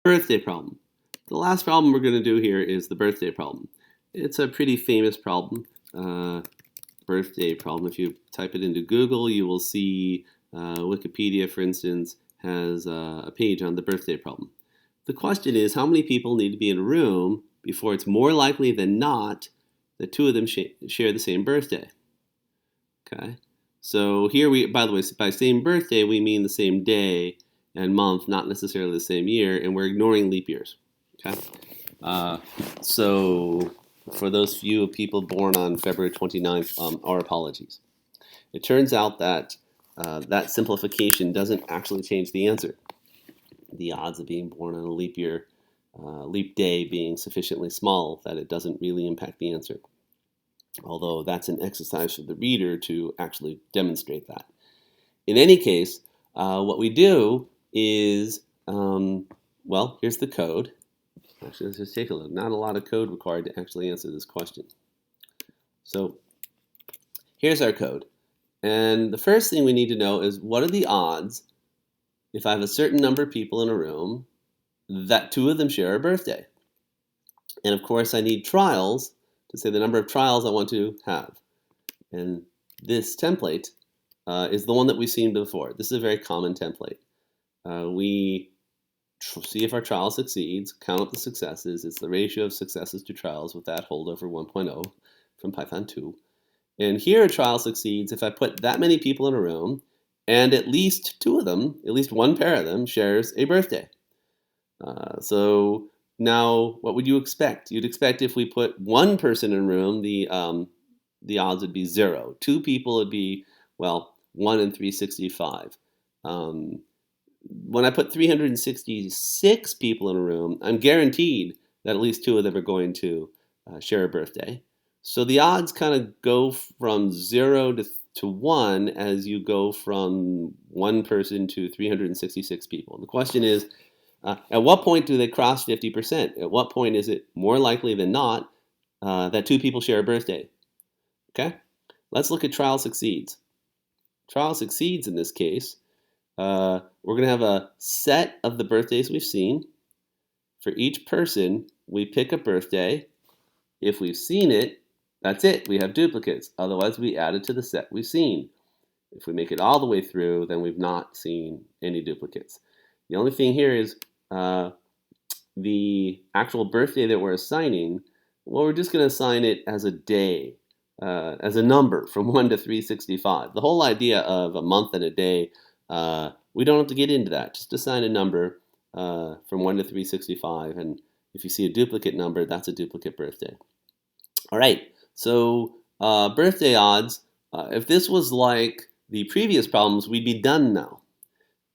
Birthday problem. The last problem we're going to do here is the birthday problem. It's a pretty famous problem, birthday problem. If you type it into Google, you will see Wikipedia, for instance, has a page on the birthday problem. The question is, how many people need to be in a room before it's more likely than not that two of them share the same birthday? Okay. So here we, by the way, by same birthday, we mean the same day and month, not necessarily the same year, and we're ignoring leap years. Okay. So for those few people born on February 29th, our apologies. It turns out that that simplification doesn't actually change the answer. The odds of being born on a leap year, leap day being sufficiently small that it doesn't really impact the answer. Although that's an exercise for the reader to actually demonstrate that. In any case, what we do is, well, here's the code. Actually, let's just take a look. Not a lot of code required to actually answer this question. So here's our code. And the first thing we need to know is, what are the odds, if I have a certain number of people in a room, that two of them share a birthday? And of course, I need trials to say the number of trials I want to have. And this template is the one that we've seen before. This is a very common template. We see if our trial succeeds, count up the successes. It's the ratio of successes to trials with that hold over 1.0 from Python 2. And here a trial succeeds if I put that many people in a room and at least two of them, at least one pair of them, shares a birthday. So now what would you expect? You'd expect if we put one person in a room, the odds would be 0. Two people would be, well, 1 in 365. When I put 366 people in a room, I'm guaranteed that at least two of them are going to share a birthday. So the odds kind of go from 0 to 1 as you go from one person to 366 people. The question is, at what point do they cross 50%? At what point is it more likely than not that two people share a birthday? Okay, let's look at trial succeeds. Trial succeeds in this case. We're going to have a set of the birthdays we've seen. For each person, we pick a birthday. If we've seen it, that's it. We have duplicates. Otherwise, we add it to the set we've seen. If we make it all the way through, then we've not seen any duplicates. The only thing here is the actual birthday that we're assigning. Well, we're just going to assign it as a day, as a number from 1 to 365. The whole idea of a month and a day, we don't have to get into that. Just assign a number from 1 to 365, and if you see a duplicate number, that's a duplicate birthday. All right, so birthday odds, if this was like the previous problems, we'd be done now.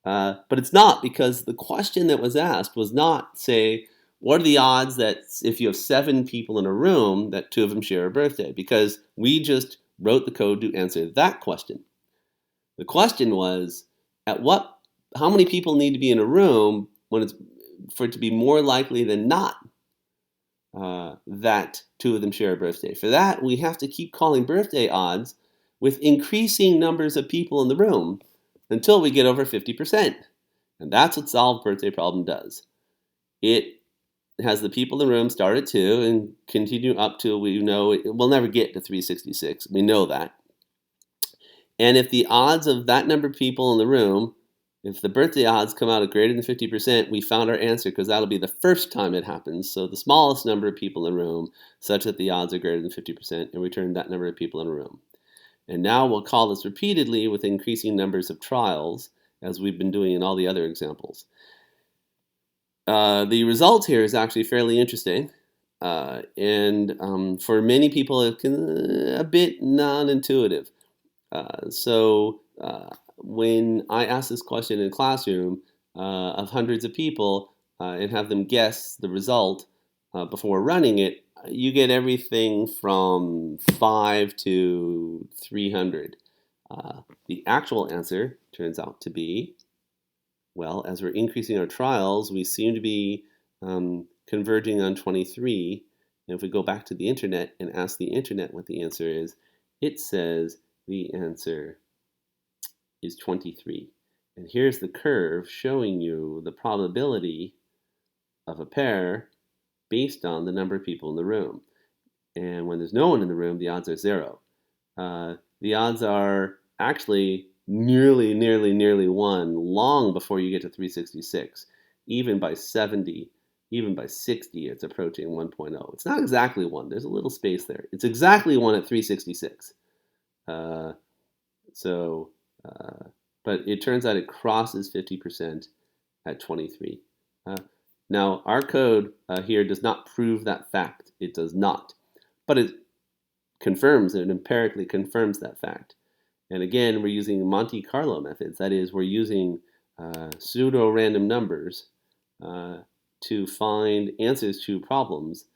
But it's not, because the question that was asked was not, say, what are the odds that if you have 7 people in a room that 2 of them share a birthday? Because we just wrote the code to answer that question. The question was, how many people need to be in a room for it to be more likely than not that 2 of them share a birthday? For that, we have to keep calling birthday odds with increasing numbers of people in the room until we get over 50%. And that's what solve birthday problem does. It has the people in the room start at 2 and continue up till we know we'll never get to 366. We know that. And if the odds of that number of people in the room, if the birthday odds come out at greater than 50%, we found our answer, because that'll be the first time it happens. So the smallest number of people in the room, such that the odds are greater than 50%, and return that number of people in a room. And now we'll call this repeatedly with increasing numbers of trials, as we've been doing in all the other examples. The result here is actually fairly interesting. And for many people, it's a bit non-intuitive. So when I ask this question in a classroom of hundreds of people and have them guess the result before running it, you get everything from 5 to 300. The actual answer turns out to be, well, as we're increasing our trials, we seem to be converging on 23. And if we go back to the internet and ask the internet what the answer is, it says the answer is 23. And here's the curve showing you the probability of a pair based on the number of people in the room. And when there's no one in the room, the odds are 0. The odds are actually nearly 1 long before you get to 366. Even by 70, even by 60, it's approaching 1.0. It's not exactly 1. There's a little space there. It's exactly 1 at 366. But it turns out it crosses 50% at 23. Now, our code here does not prove that fact. It does not. But it confirms, it empirically confirms that fact. And again, we're using Monte Carlo methods. That is, we're using pseudo-random numbers to find answers to problems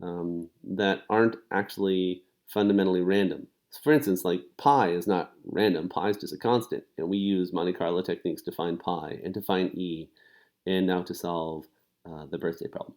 that aren't actually fundamentally random. So for instance, like pi is not random. Pi is just a constant. And we use Monte Carlo techniques to find pi and to find e, and now to solve the birthday problem.